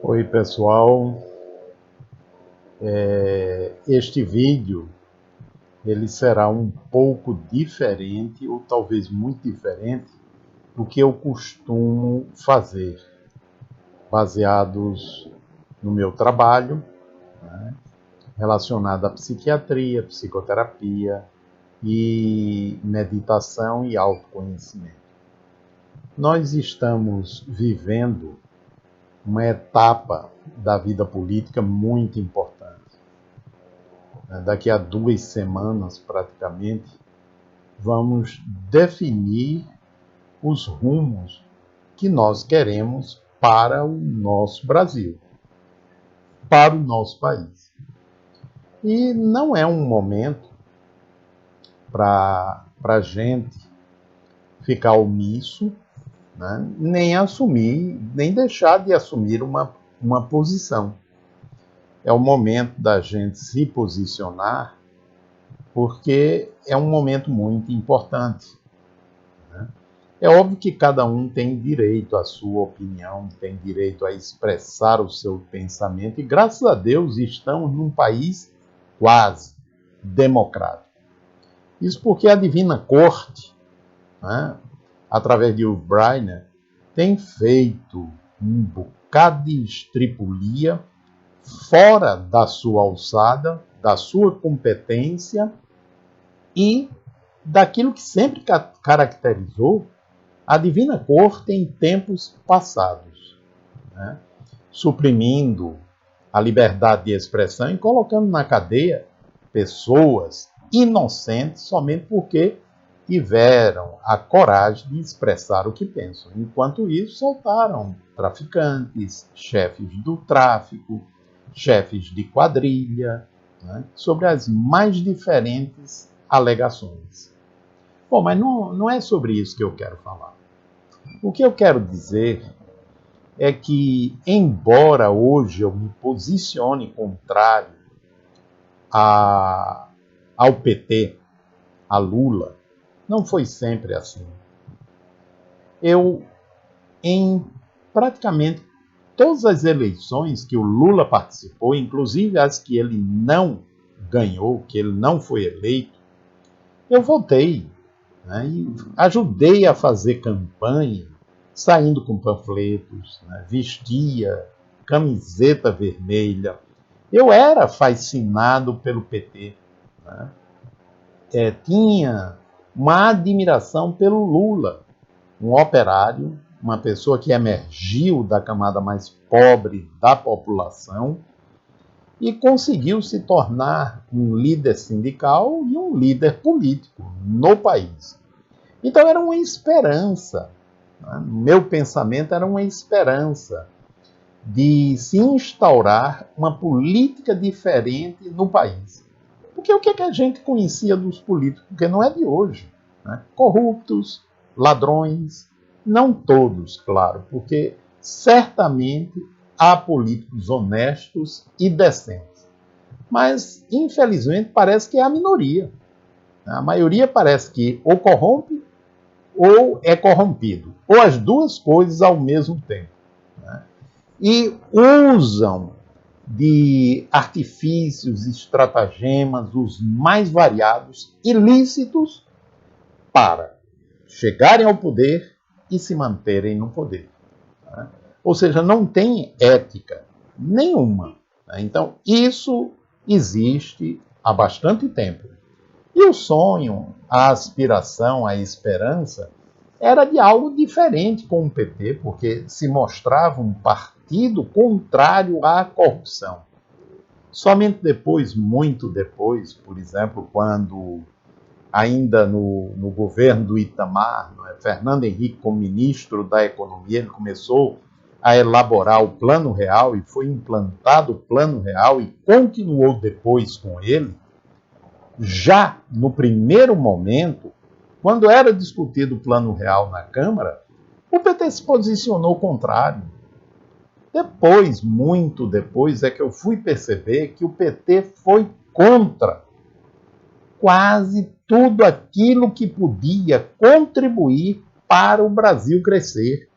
Oi pessoal, este vídeo ele será um pouco diferente ou talvez muito diferente do que eu costumo fazer, baseados no meu trabalho, relacionado à psiquiatria, psicoterapia e meditação e autoconhecimento. Nós estamos vivendo uma etapa da vida política muito importante. Daqui a 2 semanas, praticamente, vamos definir os rumos que nós queremos para o nosso Brasil, para o nosso país. E não é um momento para a gente ficar omisso, né? Nem assumir, nem deixar de assumir uma posição. É o momento da gente se posicionar, porque é um momento muito importante. É óbvio que cada um tem direito à sua opinião, tem direito a expressar o seu pensamento, e graças a Deus estamos num país quase democrático. Isso porque a Divina Corte, né, através de Yul Brynner, tem feito um bocado de estripulia fora da sua alçada, da sua competência e daquilo que sempre caracterizou a Divina Corte em tempos passados, né? Suprimindo a liberdade de expressão e colocando na cadeia pessoas inocentes somente porque tiveram a coragem de expressar o que pensam. Enquanto isso, soltaram traficantes, chefes do tráfico, chefes de quadrilha, né, sobre as mais diferentes alegações. Bom, mas não é sobre isso que eu quero falar. O que eu quero dizer é que, embora hoje eu me posicione contrário ao PT, a Lula, não foi sempre assim. Eu, em praticamente todas as eleições que o Lula participou, inclusive as que ele não ganhou, que ele não foi eleito, eu votei, né, e ajudei a fazer campanha, saindo com panfletos, né, vestia camiseta vermelha. Eu era fascinado pelo PT, né? Tinha uma admiração pelo Lula, um operário, uma pessoa que emergiu da camada mais pobre da população e conseguiu se tornar um líder sindical e um líder político no país. Então era uma esperança, né? Meu pensamento era uma esperança de se instaurar uma política diferente no país. Porque o que a gente conhecia dos políticos? Porque não é de hoje, né? Corruptos, ladrões, não todos, claro, porque certamente há políticos honestos e decentes. Mas, infelizmente, parece que é a minoria. A maioria parece que ou corrompe ou é corrompido, ou as duas coisas ao mesmo tempo, né? E usam de artifícios, estratagemas, os mais variados, ilícitos, para chegarem ao poder e se manterem no poder, né? Ou seja, não tem ética nenhuma, né? Então, isso existe há bastante tempo. E o sonho, a aspiração, a esperança era de algo diferente com o PT, porque se mostrava um partido contrário à corrupção. Somente depois, muito depois, por exemplo, quando ainda no governo do Itamar, Fernando Henrique, como ministro da Economia, ele começou a elaborar o Plano Real e foi implantado o Plano Real e continuou depois com ele. Já no primeiro momento, quando era discutido o Plano Real na Câmara, o PT se posicionou contrário. Depois, muito depois, é que eu fui perceber que o PT foi contra quase tudo aquilo que podia contribuir para o Brasil crescer.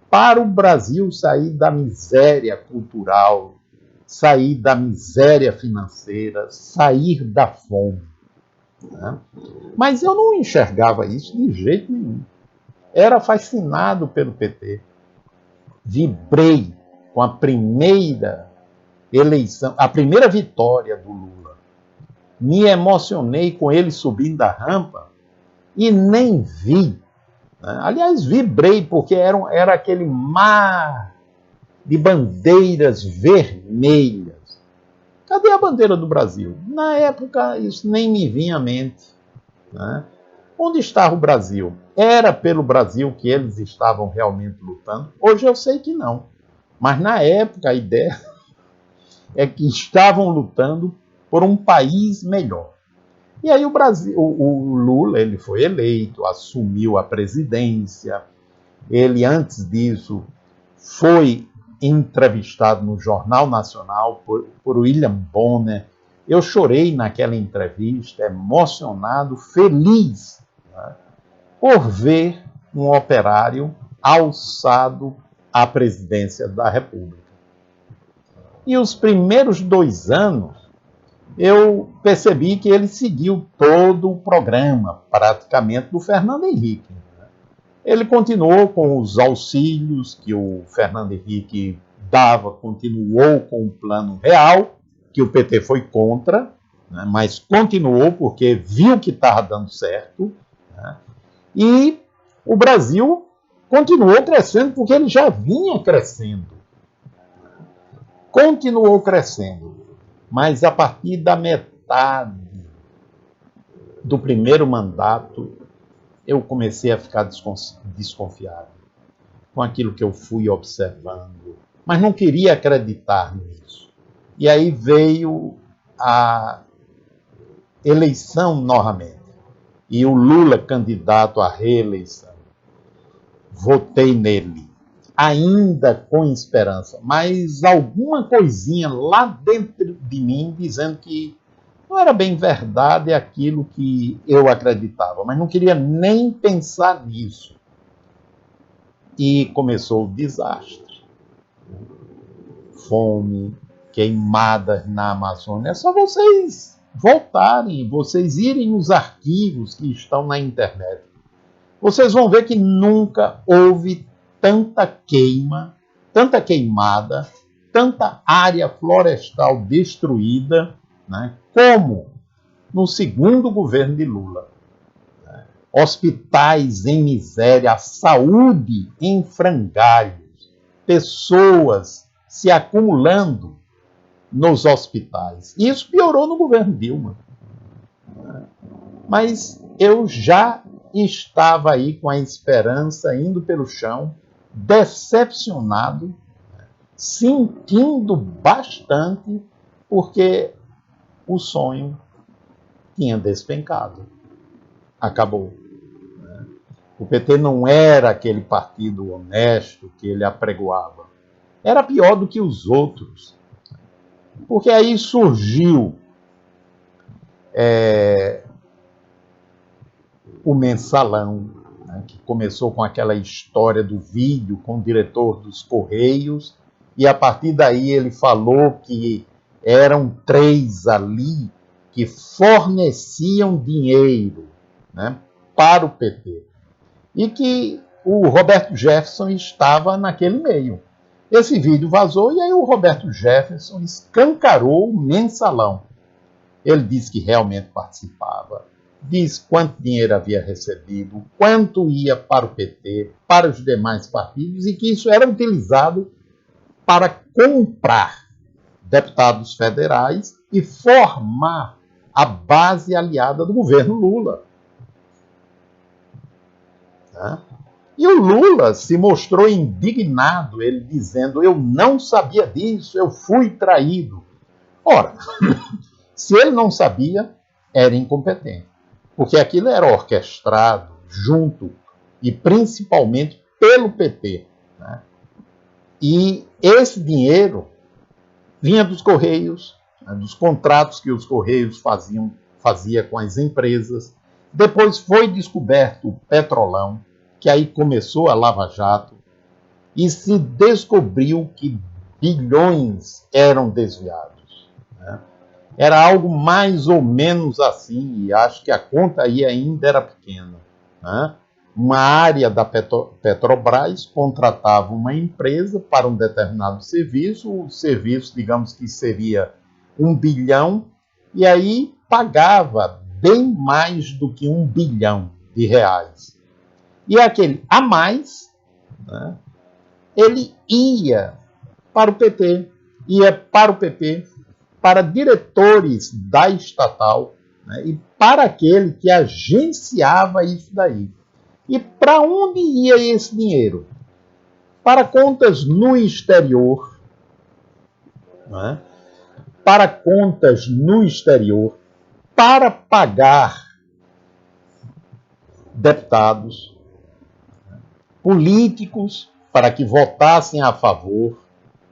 para o Brasil sair da miséria cultural, sair da miséria financeira, sair da fome. Né? Mas eu não enxergava isso de jeito nenhum. Era fascinado pelo PT. Vibrei com a primeira eleição, a primeira vitória do Lula. Me emocionei com ele subindo a rampa e nem vi. Né? Aliás, vibrei porque era aquele mar de bandeiras vermelhas. Cadê a bandeira do Brasil? Na época, isso nem me vinha à mente. Né? Onde estava o Brasil? Era pelo Brasil que eles estavam realmente lutando? Hoje eu sei que não. Mas na época a ideia é que estavam lutando por um país melhor. E aí o Brasil, o Lula, ele foi eleito, assumiu a presidência. Ele, antes disso, foi entrevistado no Jornal Nacional por William Bonner. Eu chorei naquela entrevista, emocionado, feliz, né, por ver um operário alçado à presidência da República. E os primeiros 2 anos, eu percebi que ele seguiu todo o programa, praticamente, do Fernando Henrique. Ele continuou com os auxílios que o Fernando Henrique dava, continuou com o Plano Real, que o PT foi contra, né, mas continuou porque viu que estava dando certo. Né, e o Brasil continuou crescendo porque ele já vinha crescendo. Continuou crescendo. Mas a partir da metade do primeiro mandato, eu comecei a ficar desconfiado com aquilo que eu fui observando, mas não queria acreditar nisso. E aí veio a eleição novamente, e o Lula candidato à reeleição. Votei nele, ainda com esperança, mas alguma coisinha lá dentro de mim dizendo que não era bem verdade aquilo que eu acreditava, mas não queria nem pensar nisso. E começou o desastre. Fome, queimadas na Amazônia. É só vocês voltarem, vocês irem nos arquivos que estão na internet. Vocês vão ver que nunca houve tanta queima, tanta queimada, tanta área florestal destruída, né, como no segundo governo de Lula. Hospitais em miséria, a saúde em frangalhos, pessoas se acumulando nos hospitais. E isso piorou no governo Dilma. Mas eu já estava aí com a esperança indo pelo chão, decepcionado, sentindo bastante, porque o sonho tinha despencado. Acabou. O PT não era aquele partido honesto que ele apregoava. Era pior do que os outros. Porque aí surgiu o Mensalão, né, que começou com aquela história do vídeo com o diretor dos Correios, e a partir daí ele falou que eram 3 ali que forneciam dinheiro, né, para o PT. E que o Roberto Jefferson estava naquele meio. Esse vídeo vazou e aí o Roberto Jefferson escancarou o Mensalão. Ele disse que realmente participava, disse quanto dinheiro havia recebido, quanto ia para o PT, para os demais partidos, e que isso era utilizado para comprar deputados federais e formar a base aliada do governo Lula. E o Lula se mostrou indignado, ele dizendo: eu não sabia disso, eu fui traído. Ora, se ele não sabia, era incompetente, porque aquilo era orquestrado junto e principalmente pelo PT. Né? E esse dinheiro vinha dos Correios, né, dos contratos que os Correios fazia com as empresas. Depois foi descoberto o Petrolão, que aí começou a Lava Jato, e se descobriu que bilhões eram desviados, né? Era algo mais ou menos assim, e acho que a conta aí ainda era pequena, né? Uma área da Petrobras contratava uma empresa para um determinado serviço, o serviço, digamos que seria 1 bilhão, e aí pagava bem mais do que 1 bilhão de reais. E aquele a mais, né, ele ia para o PT, ia para o PP, para diretores da estatal, né, e para aquele que agenciava isso daí. E para onde ia esse dinheiro? Para contas no exterior, né? Para contas no exterior, para pagar deputados, políticos, para que votassem a favor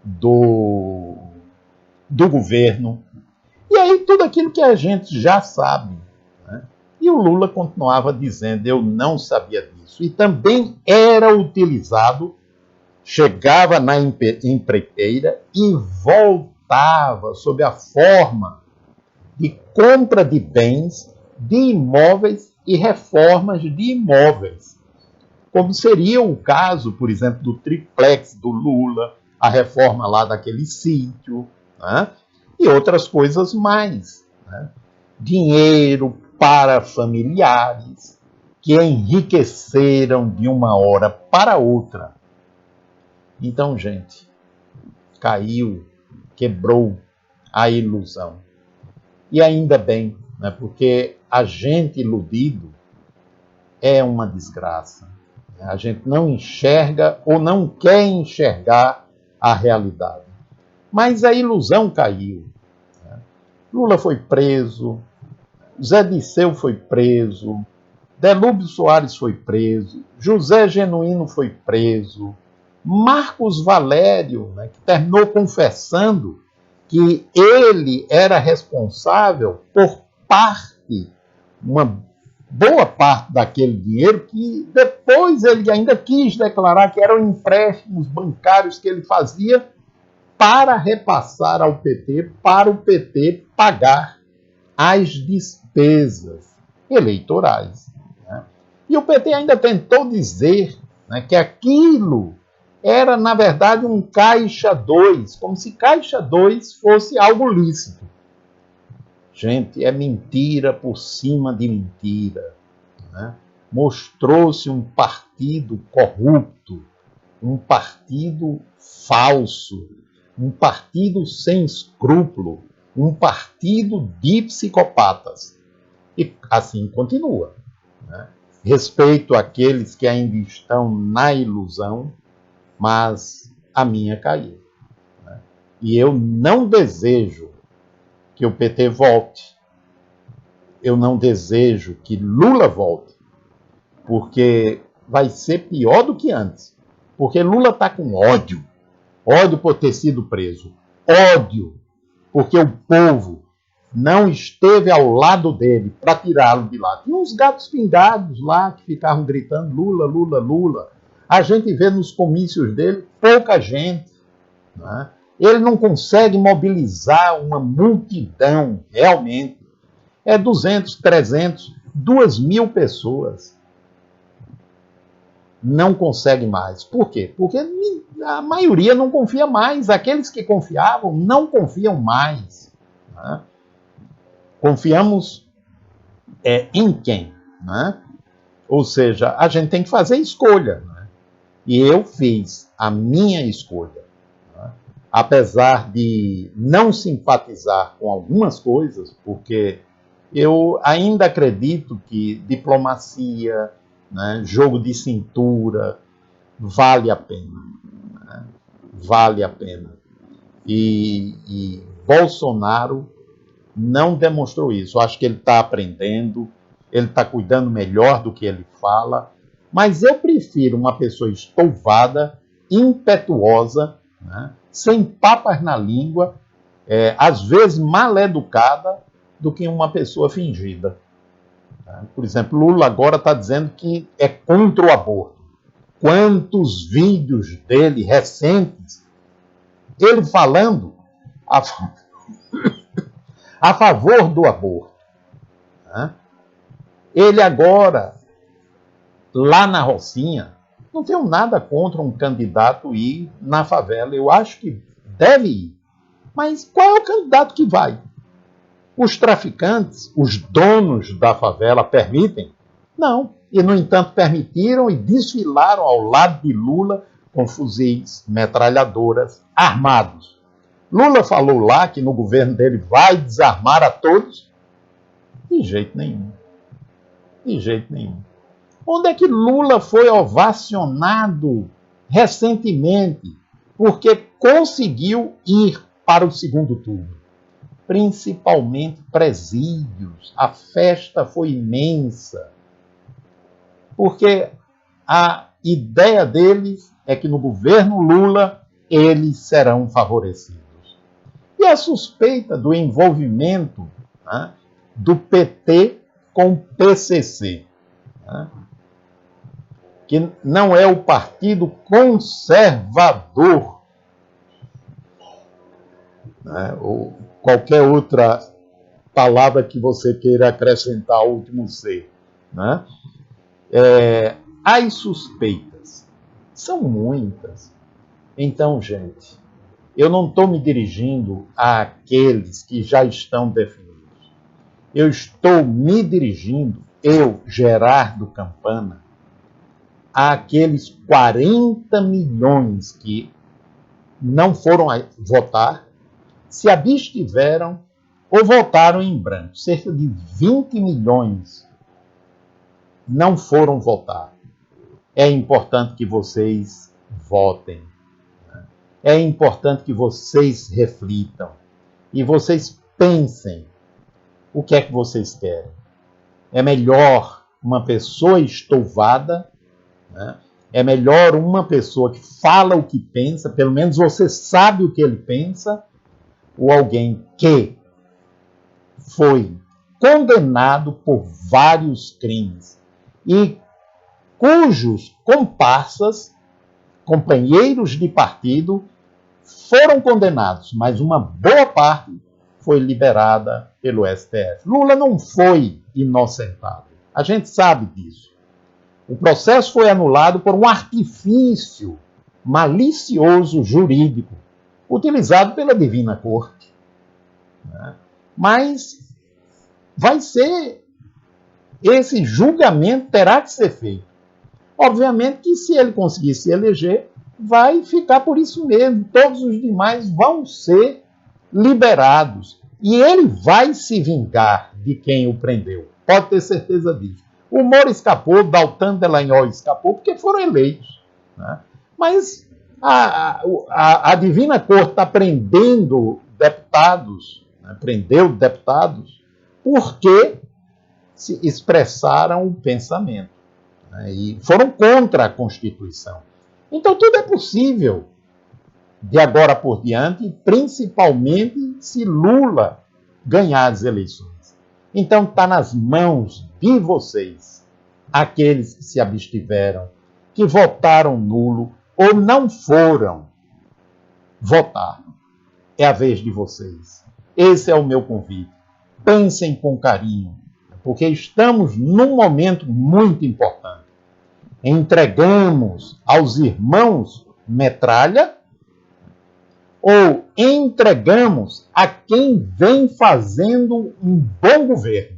do governo. E aí tudo aquilo que a gente já sabe, né? E o Lula continuava dizendo, eu não sabia disso. E também era utilizado, chegava na empreiteira e voltava sob a forma de compra de bens, de imóveis e reformas de imóveis. Como seria o caso, por exemplo, do triplex do Lula, a reforma lá daquele sítio, né? E outras coisas mais, né? Dinheiro para familiares que enriqueceram de uma hora para outra. Então, gente, caiu, quebrou a ilusão. E ainda bem, né? Porque a gente iludido é uma desgraça. A gente não enxerga ou não quer enxergar a realidade. Mas a ilusão caiu. Lula foi preso, Zé Disseu foi preso, Delúbio Soares foi preso, José Genuíno foi preso, Marcos Valério, né, que terminou confessando que ele era responsável por parte, uma boa parte daquele dinheiro, que depois ele ainda quis declarar que eram empréstimos bancários que ele fazia para repassar ao PT, para o PT pagar as despesas eleitorais, né? E o PT ainda tentou dizer, né, que aquilo era, na verdade, um Caixa 2, como se Caixa 2 fosse algo lícito. Gente, é mentira por cima de mentira, né? Mostrou-se um partido corrupto, um partido falso, um partido sem escrúpulo, um partido de psicopatas. E assim continua, né? Respeito àqueles que ainda estão na ilusão, mas a minha caiu, né? E eu não desejo que o PT volte. Eu não desejo que Lula volte, porque vai ser pior do que antes. Porque Lula está com ódio. Ódio por ter sido preso. Ódio porque o povo não esteve ao lado dele para tirá-lo de lá. Tinha uns gatos pingados lá que ficavam gritando Lula, Lula, Lula. A gente vê nos comícios dele pouca gente, né? Ele não consegue mobilizar uma multidão, realmente. É 200, 300, 2.000 pessoas. Não consegue mais. Por quê? Porque a maioria não confia mais. Aqueles que confiavam não confiam mais, né? Confiamos em quem, né? Ou seja, a gente tem que fazer escolha, né? E eu fiz a minha escolha, né? Apesar de não simpatizar com algumas coisas, porque eu ainda acredito que diplomacia, né, jogo de cintura, vale a pena, né? Vale a pena. E Bolsonaro não demonstrou isso. Eu acho que ele está aprendendo, ele está cuidando melhor do que ele fala, mas eu prefiro uma pessoa estouvada, impetuosa, né, sem papas na língua, às vezes mal educada, do que uma pessoa fingida. Por exemplo, Lula agora está dizendo que é contra o aborto. quantos vídeos dele recentes, ele falando a favor do aborto. Né? Ele agora, lá na Rocinha, não tenho nada contra um candidato ir na favela. Eu acho que deve ir. Mas qual é o candidato que vai? Os traficantes, os donos da favela, permitem? Não. E, no entanto, permitiram e desfilaram ao lado de Lula com fuzis, metralhadoras, armados. Lula falou lá que no governo dele vai desarmar a todos. De jeito nenhum. De jeito nenhum. Onde é que Lula foi ovacionado recentemente porque conseguiu ir para o segundo turno? Principalmente presídios. A festa foi imensa. Porque a ideia deles é que no governo Lula eles serão favorecidos. E a suspeita do envolvimento, né, do PT com o PCC, né, que não é o Partido Conservador, né, ou qualquer outra palavra que você queira acrescentar ao último C. Né? As suspeitas são muitas. Então, gente, eu não estou me dirigindo àqueles que já estão definidos. Eu estou me dirigindo, eu, Gerardo Campana, àqueles 40 milhões que não foram votar, se abstiveram ou votaram em branco. Cerca de 20 milhões não foram votar. É importante que vocês votem. É importante que vocês reflitam. E vocês pensem o que é que vocês querem. É melhor uma pessoa estouvada, né? É melhor uma pessoa que fala o que pensa, pelo menos você sabe o que ele pensa, ou alguém que foi condenado por vários crimes e cujos comparsas, companheiros de partido, foram condenados, mas uma boa parte foi liberada pelo STF. Lula não foi inocentado. A gente sabe disso. O processo foi anulado por um artifício malicioso jurídico utilizado pela Divina Corte. Mas vai ser, esse julgamento terá que ser feito. Obviamente que se ele conseguir se eleger, vai ficar por isso mesmo. Todos os demais vão ser liberados. E ele vai se vingar de quem o prendeu. Pode ter certeza disso. O Moro escapou, Deltan Dallagnol escapou, porque foram eleitos. Né? Mas a Divina Corte está prendendo deputados, né? Prendeu deputados, porque se expressaram o pensamento. Né? E foram contra a Constituição. Então tudo é possível de agora por diante, principalmente se Lula ganhar as eleições. Então está nas mãos de vocês, aqueles que se abstiveram, que votaram nulo ou não foram votar. É a vez de vocês. Esse é o meu convite. Pensem com carinho, porque estamos num momento muito importante. Entregamos aos irmãos metralha ou entregamos a quem vem fazendo um bom governo?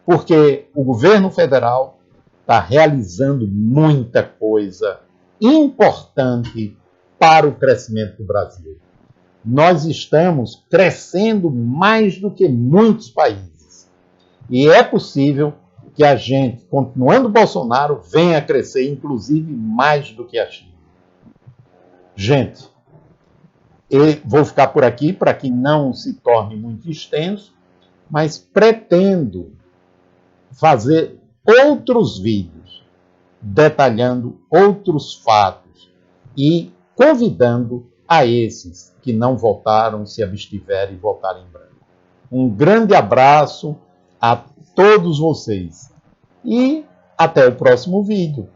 Porque o governo federal está realizando muita coisa importante para o crescimento do Brasil. Nós estamos crescendo mais do que muitos países. E é possível que a gente, continuando Bolsonaro, venha a crescer, inclusive, mais do que a China. Gente, eu vou ficar por aqui para que não se torne muito extenso, mas pretendo fazer outros vídeos detalhando outros fatos e convidando a esses que não votaram, se abstiverem e votarem em branco. Um grande abraço a todos vocês e até o próximo vídeo.